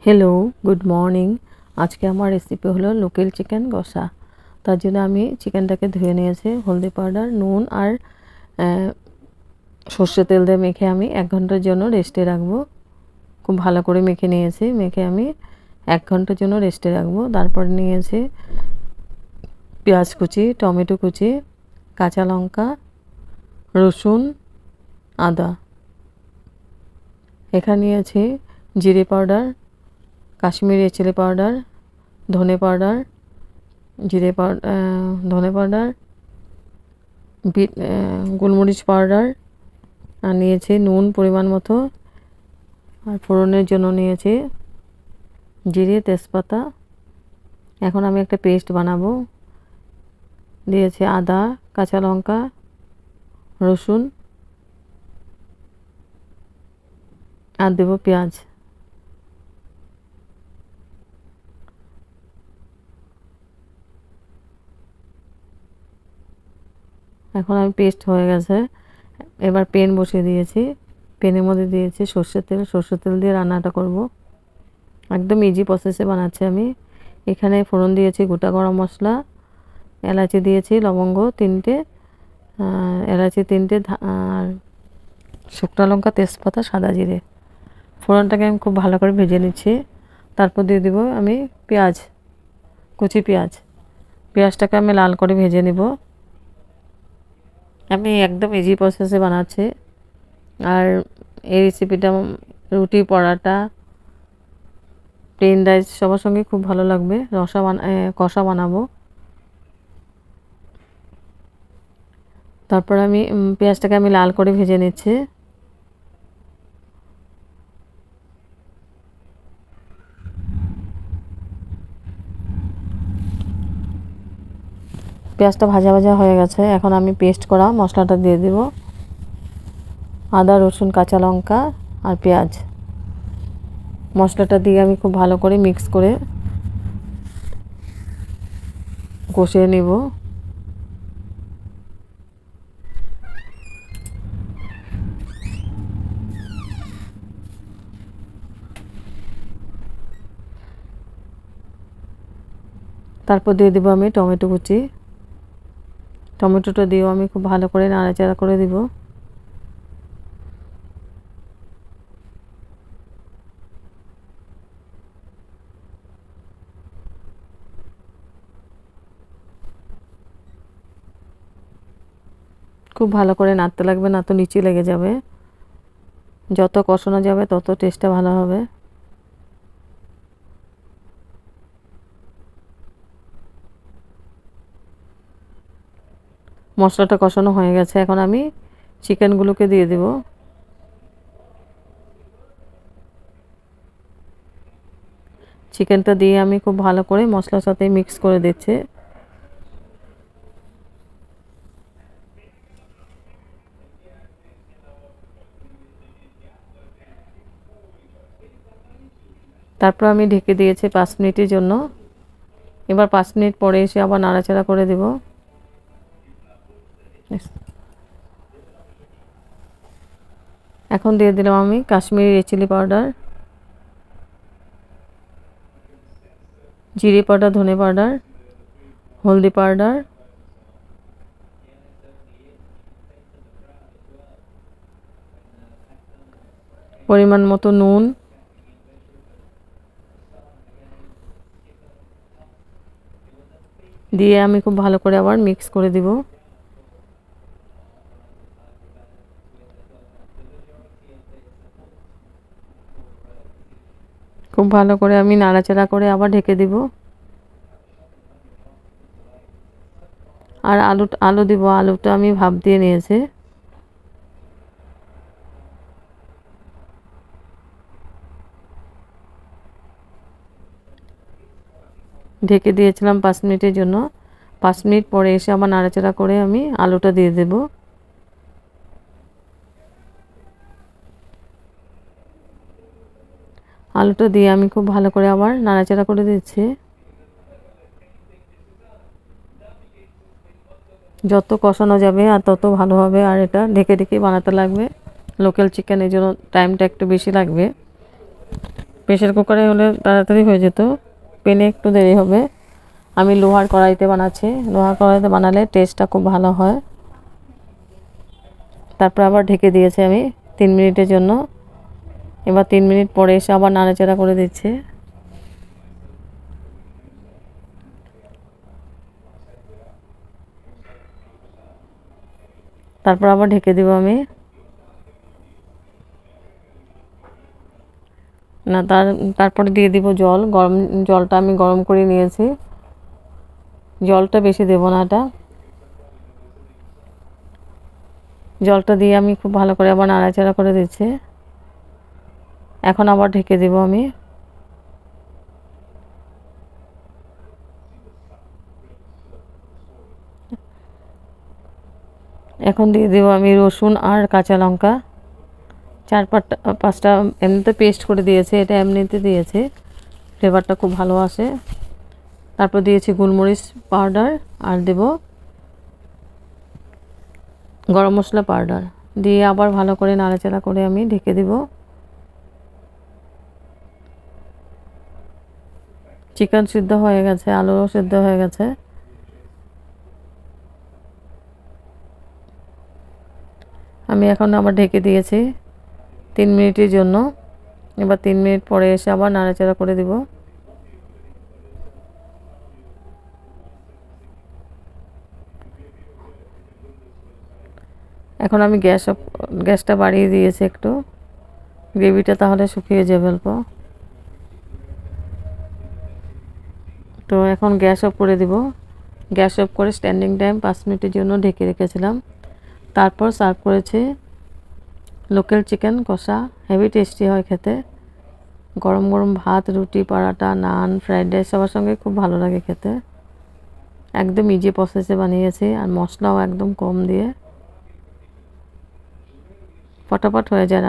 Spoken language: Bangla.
Hello, good morning. আজকে আমার রেসিপি হলো লোকাল চিকেন কষা। তার জন্য আমি চিকেনটাকে ধুয়ে নিয়েছি, হলদি পাউডার, নুন আর সর্ষে তেল দিয়ে মেখে আমি 1 ঘন্টার জন্য রেস্টে রাখবো। খুব ভালো করে মেখে নিয়েছি, মেখে আমি 1 ঘন্টার জন্য রেস্টে রাখবো। তারপর নিয়েছি পেঁয়াজ কুচি, টমেটো কুচি, কাঁচা লঙ্কা, রসুন, আদা। এখানে নিয়েছি জিরে পাউডার, কাশ্মীরি চিলি পাউডার, ধনে পাউডার, ধনে পাউডার, গোলমরিচ পাউডার, আর নিয়েছি নুন পরিমাণ মতো। আর ফোড়নের জন্য নিয়েছি জিরে, তেজপাতা। এখন আমি একটা পেস্ট বানাবো। দিয়েছি আদা, কাঁচা লঙ্কা, রসুন, আর দেবো পেঁয়াজ। এখন আমি পেস্ট হয়ে গেছে। এবার প্যান বসিয়ে দিয়েছি, প্যানের মধ্যে দিয়েছি সর্ষের তেল দিয়ে রান্নাটা করব। একদম ইজি প্রসেসে বানাচ্ছি আমি। এখানে ফোড়ন দিয়েছি গোটা গরম মশলা, এলাচি দিয়েছি, লবঙ্গ 3টে, এলাচি 3টে, আর শুকনো লঙ্কা, তেজপাতা, সাদা জিরে। ফোড়নটাকে আমি খুব ভালো করে ভেজে নিচ্ছি। তারপর দিয়ে দেবো আমি পেঁয়াজ, কুচি পেঁয়াজ। পেঁয়াজটাকে আমি লাল করে ভেজে নেব। আমি একদম ইজি প্রসেসে বানাচ্ছি। আর এই রেসিপিটা রুটি, পরাটা, প্লেন রাইস সবার সঙ্গে খুব ভালো লাগবে। কষা বানাবো। তারপর আমি পেঁয়াজটাকে আমি লাল করে ভেজে নিচ্ছি। পেঁয়াজটা ভাজা ভাজা হয়ে গেছে। এখন আমি পেস্ট করা মশলাটা দিয়ে দেব। আদা, রসুন, কাঁচা লঙ্কা আর পেঁয়াজ। মশলাটা দিয়ে আমি খুব ভালো করে মিক্স করে কষিয়ে নেব। তারপর দিয়ে দেবো আমি টমেটো কুচি। টমেটোটা দিয়েও আমি খুব ভালো করে নাড়াচাড়া করে দিব। খুব ভালো করে নাড়তে লাগবে, না তো নিচে লেগে যাবে। যত কষানো যাবে তত টেস্টটা ভালো হবে। মশলাটা কষানো হয়ে গেছে। এখন আমি চিকেনগুলোকে দিয়ে দেব। চিকেনটা দিয়ে আমি খুব ভালো করে মশলার সাথে মিক্স করে দিচ্ছি। তারপর আমি ঢেকে দিয়েছি 5 মিনিটের জন্য। এবার 5 মিনিট পরে এসে আবার নাড়াচাড়া করে দেব। এখন দিয়ে দিলাম আমি কাশ্মীরি রেড চিলি পাউডার, জিরে পাউডার, ধনে পাউডার, হলদি পাউডার, পরিমাণ মতো নুন, দিয়ে আমি খুব ভালো করে আবার মিক্স করে দিব। খুব ভালো করে আমি নাড়াচাড়া করে আবার ঢেকে দিব। আর আলু দিব। আলুটা আমি ভাপ দিয়ে নিয়েছি। ঢেকে দিয়েছিলাম 5 মিনিটের জন্য। 5 মিনিট পরে এসে আবার নাড়াচাড়া করে আমি আলুটা দিয়ে দেব। আলুটা দিয়ে আমি খুব ভালো করে আবার নাড়াচাড়া করে দিচ্ছি। যত কষানো যাবে আর তত ভালো হবে। আর এটা ঢেকে বানাতে লাগবে। লোকাল চিকেন, এই জন্য টাইমটা একটু বেশি লাগবে। প্রেশার কুকারে হলে তাড়াতাড়ি হয়ে যেত, পেনে একটু দেরি হবে। আমি লোহার কড়াইতে বানাচ্ছি, লোহার কড়াইতে বানালে টেস্টটা খুব ভালো হয়। তারপর আবার ঢেকে দিয়েছি আমি 3 মিনিটের জন্য। এবার 3 মিনিট পরে এসে আবার নাড়াচাড়া করে দিচ্ছি। তারপর আবার ঢেকে দিব আমি। না তারপরে দিয়ে দিব জল, জলটা আমি গরম করে নিয়েছি। জলটা বেশি দেব না, জলটা দিয়ে আমি খুব ভালো করে আবার নাড়াচাড়া করে দিচ্ছি। এখন আবার ঢেকে দিব আমি। এখন দিয়ে দেব আমি রসুন আর কাঁচা লঙ্কা, 4-5টা এমনিতে পেস্ট করে দিয়েছে, এটা এমনিতে দিয়েছে, ফ্লেভারটা খুব ভালো আসে। তারপর দিয়েছি গোলমরিচ পাউডার আর দেব গরম মশলা পাউডার, দিয়ে আবার ভালো করে নাড়াচাড়া করে আমি ঢেকে দিব। চিকেন সিদ্ধ হয়ে গেছে, আলুও সিদ্ধ হয়ে গেছে। আমি এখন আবার ঢেকে দিয়েছি 3 মিনিটের জন্য। এবার 3 মিনিট পরে এসে আবার নাড়াচাড়া করে দিব। এখন আমি গ্যাসটা বাড়িয়ে দিয়েছি একটু, গ্রেভিটা তাহলে শুকিয়ে যাবে অল্প। তো এখন গ্যাস অফ করে দিব। গ্যাস অফ করে স্ট্যান্ডিং টাইম 5 মিনিটের জন্য ঢেকে রেখেছিলাম। তারপর সার্ভ করেছি লোকাল চিকেন কষা, হেভি টেস্টি হয় খেতে। গরম গরম ভাত, রুটি, পরাটা, নান, ফ্রাইড রাইস সবার সঙ্গে খুব ভালো লাগে খেতে। একদম ইজি প্রসেসে বানিয়েছি, আর মশলাও একদম কম দিয়ে ফটাফট হয়ে যায়।